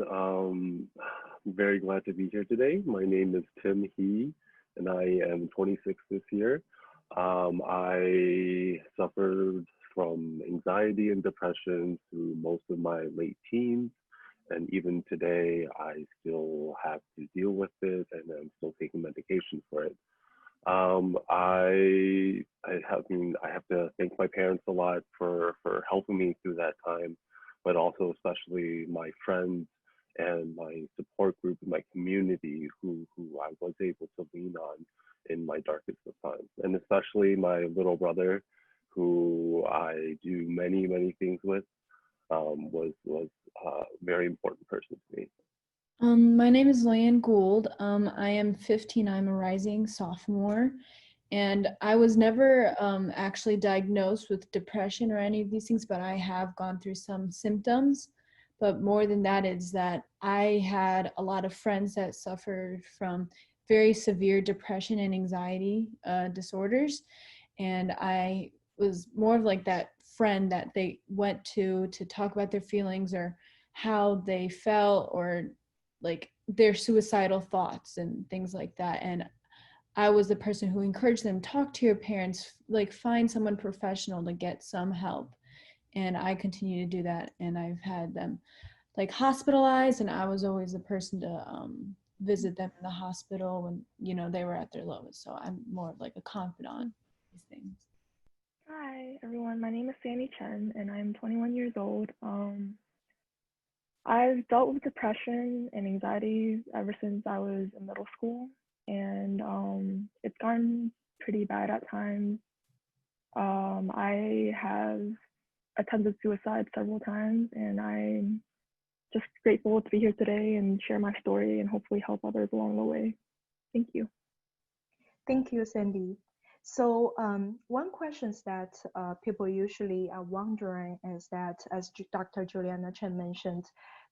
everyone. I'm very glad to be here today. My name is Tim He, and I am 26 this year. I suffered from anxiety and depression through most of my late teens, and even today, I still have to deal with it, and I'm still taking medication for it. I have to thank my parents a lot for helping me through that time, but also especially my friends and my support group and my community who I was able to lean on in my darkest of times, and especially my little brother, who I do many things with, was a very important person to me. My name is Leanne Gould. I am 15. I'm a rising sophomore, and I was never actually diagnosed with depression or any of these things, but I have gone through some symptoms. But more than that is that I had a lot of friends that suffered from very severe depression and anxiety disorders, and I was more of like that friend that they went to talk about their feelings or how they felt or like their suicidal thoughts and things like that. And I was the person who encouraged them, talk to your parents, like find someone professional to get some help. And I continue to do that. And I've had them like hospitalized, and I was always the person to visit them in the hospital when, they were at their lowest. So I'm more of like a confidant, these things. Hi, everyone. My name is Sammy Chen, and I'm 21 years old. I've dealt with depression and anxiety ever since I was in middle school, and it's gotten pretty bad at times. I have attempted suicide several times, and I'm just grateful to be here today and share my story and hopefully help others along the way. Thank you. Thank you, Sandy. So one question that people usually are wondering is that, as Dr. Juliana Chen mentioned,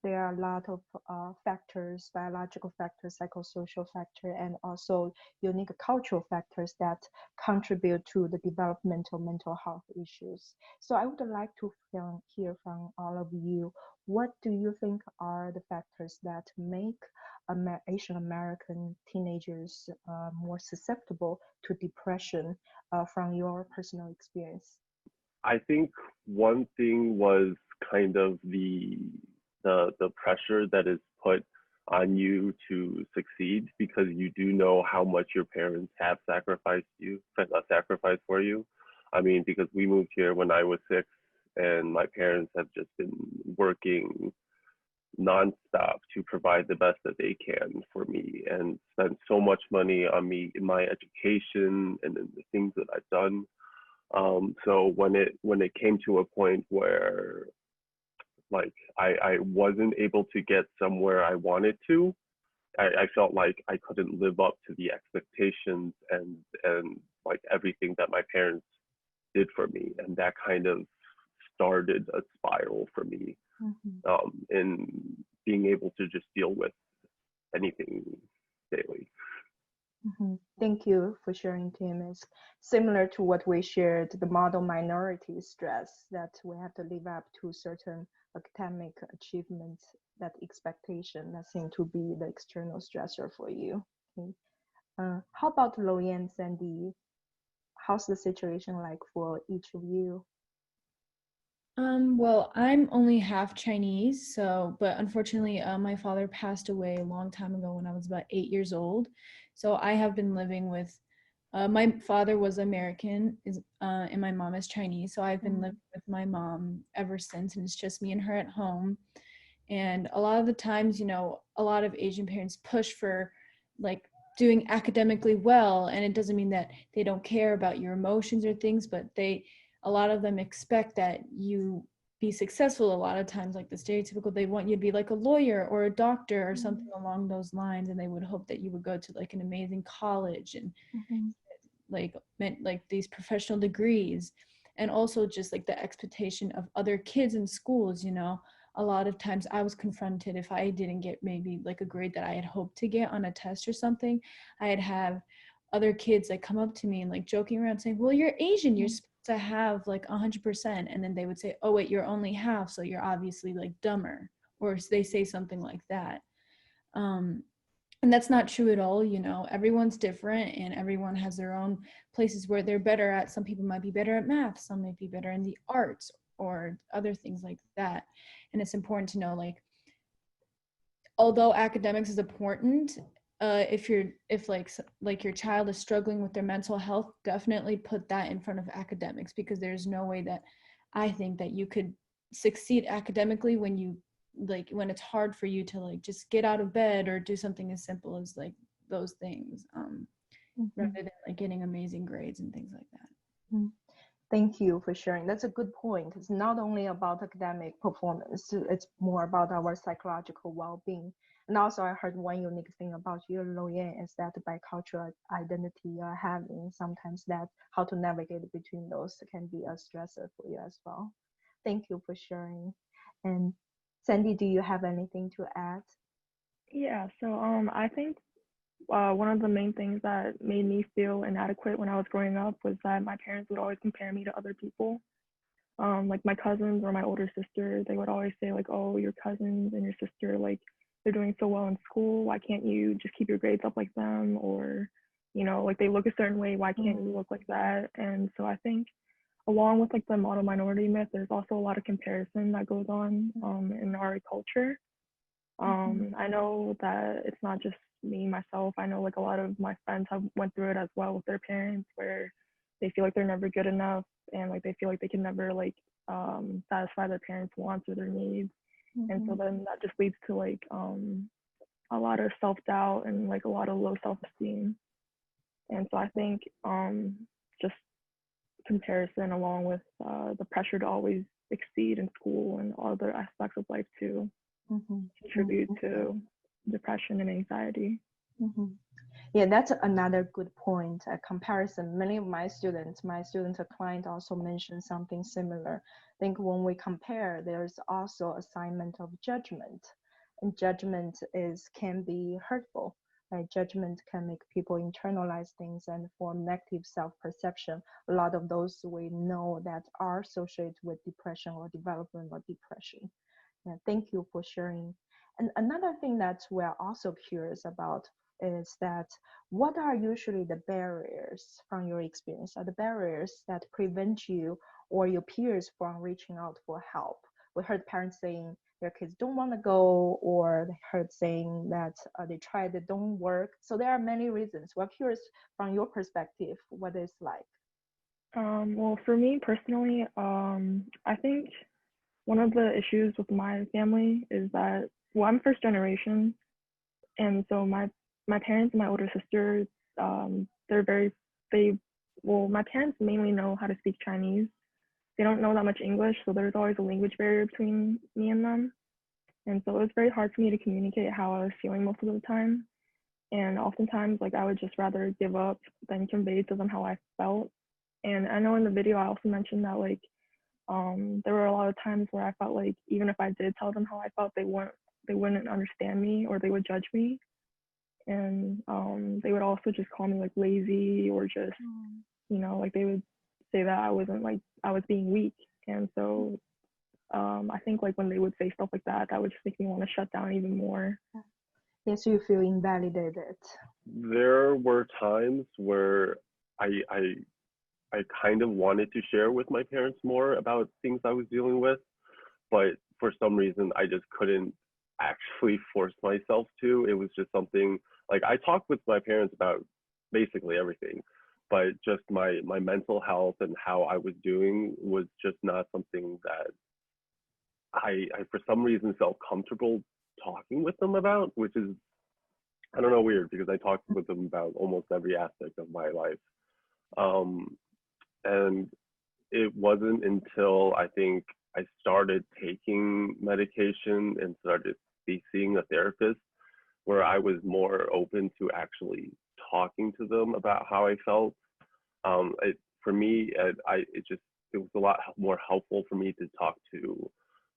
there are a lot of factors, biological factors, psychosocial factors, and also unique cultural factors that contribute to the developmental mental health issues. So I would like to hear from all of you, what do you think are the factors that make Asian American teenagers more susceptible to depression from your personal experience? I think one thing was kind of the pressure that is put on you to succeed, because you do know how much your parents have sacrificed for you. I mean, because we moved here when I was 6, and my parents have just been working nonstop to provide the best that they can for me, and spent so much money on me in my education and in the things that I've done. So when it came to a point where like I wasn't able to get somewhere I wanted to, I felt like I couldn't live up to the expectations and like everything that my parents did for me, and that kind of started a spiral for me, in being able to just deal with anything daily. Thank you for sharing, Tim. It's similar to what we shared, the model minority stress, that we have to live up to certain academic achievements, that expectation that seem to be the external stressor for you. Okay. How about Loie and Sandy? How's the situation like for each of you? Well, I'm only half Chinese, but unfortunately, my father passed away a long time ago when I was about 8 years old. So I have been living with, my father was American, and my mom is Chinese. So I've been living with my mom ever since, and it's just me and her at home. And a lot of the times, a lot of Asian parents push for like doing academically well, and it doesn't mean that they don't care about your emotions or things, but a lot of them expect that you be successful. A lot of times, like the stereotypical, they want you to be like a lawyer or a doctor or something along those lines, and they would hope that you would go to like an amazing college and like these professional degrees. And also just like the expectation of other kids in schools, a lot of times I was confronted if I didn't get maybe like a grade that I had hoped to get on a test or something. I'd have other kids like come up to me and like joking around saying, well, you're Asian, you're supposed to have like 100%. And then they would say, oh wait, you're only half, so you're obviously like dumber or they say something like that. And that's not true at all. You know, everyone's different and everyone has their own places where they're better at. Some people might be better at math, some might be better in the arts or other things like that. And it's important to know, like, although academics is important, if your child is struggling with their mental health, definitely put that in front of academics, because there's no way that I think that you could succeed academically when it's hard for you to like just get out of bed or do something as simple as like those things, rather than like getting amazing grades and things like that. Thank you for sharing. That's a good point. It's not only about academic performance, it's more about our psychological well-being. And also I heard one unique thing about you, Loyan, is that the bicultural identity you're having, sometimes that how to navigate between those can be a stressor for you as well. Thank you for sharing. And Sandy, do you have anything to add? Yeah, so I think one of the main things that made me feel inadequate when I was growing up was that my parents would always compare me to other people. Like my cousins or my older sister, they would always say like, oh, your cousins and your sister, like they're doing so well in school. Why can't you just keep your grades up like them? Or, you know, like they look a certain way. Why can't you look like that? And so I think along with like the model minority myth, there's also a lot of comparison that goes on in our culture. I know that it's not just me, myself. I know like a lot of my friends have went through it as well with their parents, where they feel like they're never good enough and like they feel like they can never like satisfy their parents' wants or their needs. And so then that just leads to like a lot of self-doubt and like a lot of low self-esteem. And so I think just comparison along with the pressure to always exceed in school and other aspects of life too contribute to depression and anxiety. Yeah, that's another good point. A comparison. Many of my students or client also mentioned something similar. I think when we compare, there's also assignment of judgment, and judgment can be hurtful. Right? Judgment can make people internalize things and form negative self-perception. A lot of those we know that are associated with depression or developmental depression. Yeah, thank you for sharing. And another thing that we're also curious about is that what are usually the barriers from your experience? Are the barriers that prevent you or your peers from reaching out for help? We heard parents saying their kids don't want to go, or they heard saying that they tried, it don't work. So there are many reasons. We're curious from your perspective, what it's like. Well, for me personally, I think one of the issues with my family is that, well, I'm first generation, and so my parents and my older sister, my parents mainly know how to speak Chinese. They don't know that much English, so there's always a language barrier between me and them. And so it was very hard for me to communicate how I was feeling most of the time. And oftentimes, like, I would just rather give up than convey to them how I felt. And I know in the video I also mentioned that, like, there were a lot of times where I felt like even if I did tell them how I felt, they wouldn't understand me, or they would judge me. And they would also just call me like lazy, or just, you know, like they would say that I was being weak. And so I think like when they would say stuff like that, that would just make me want to shut down even more. Yes, you feel invalidated. There were times where I kind of wanted to share with my parents more about things I was dealing with, but for some reason I just couldn't actually force myself to. It was just something like I talked with my parents about basically everything, but just my mental health and how I was doing was just not something that I for some reason felt comfortable talking with them about, which is, I don't know, weird, because I talked with them about almost every aspect of my life. And it wasn't until I think I started taking medication and started seeing a therapist where I was more open to actually talking to them about how I felt. For me, it was a lot more helpful for me to talk to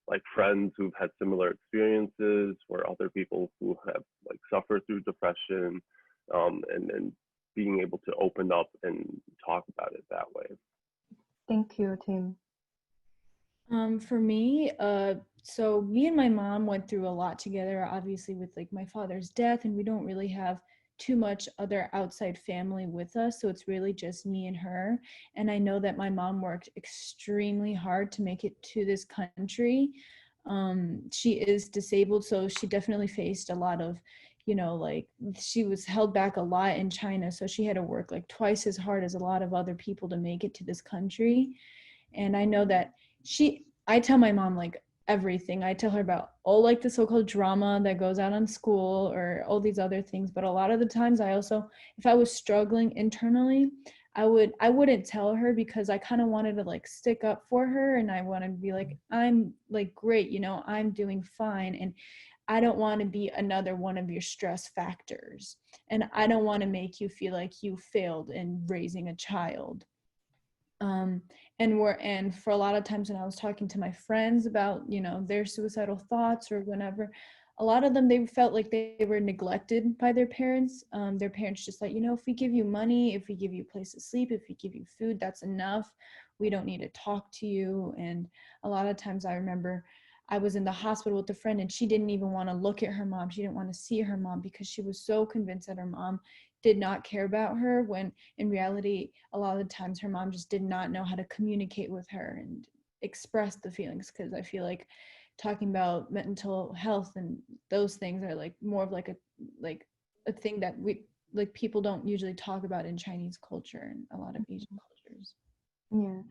like friends who've had similar experiences, or other people who have like suffered through depression, and being able to open up and talk about it that way. Thank you, Tim. For me, so me and my mom went through a lot together, obviously with like my father's death, and we don't really have too much other outside family with us. So it's really just me and her. And I know that my mom worked extremely hard to make it to this country. She is disabled, so she definitely faced a lot of, like she was held back a lot in China. So she had to work like twice as hard as a lot of other people to make it to this country. And I know that I tell my mom like everything. I tell her about all like the so-called drama that goes on in school or all these other things. But a lot of the times I also, if I was struggling internally, I wouldn't tell her because I kind of wanted to like stick up for her, and I wanted to be like, I'm like great, I'm doing fine, and I don't want to be another one of your stress factors. And I don't want to make you feel like you failed in raising a child. um and for a lot of times when I was talking to my friends about their suicidal thoughts or whenever, a lot of them, they felt like they were neglected by their parents just like, if we give you money, if we give you a place to sleep, if we give you food, that's enough. We don't need to talk to you. And a lot of times I remember I was in the hospital with a friend, and she didn't even want to look at her mom. She didn't want to see her mom because she was so convinced that her mom did not care about her, when in reality, a lot of the times her mom just did not know how to communicate with her and express the feelings. Because I feel like talking about mental health and those things are like more of like a thing that we like people don't usually talk about in Chinese culture and a lot of Asian cultures. Yeah.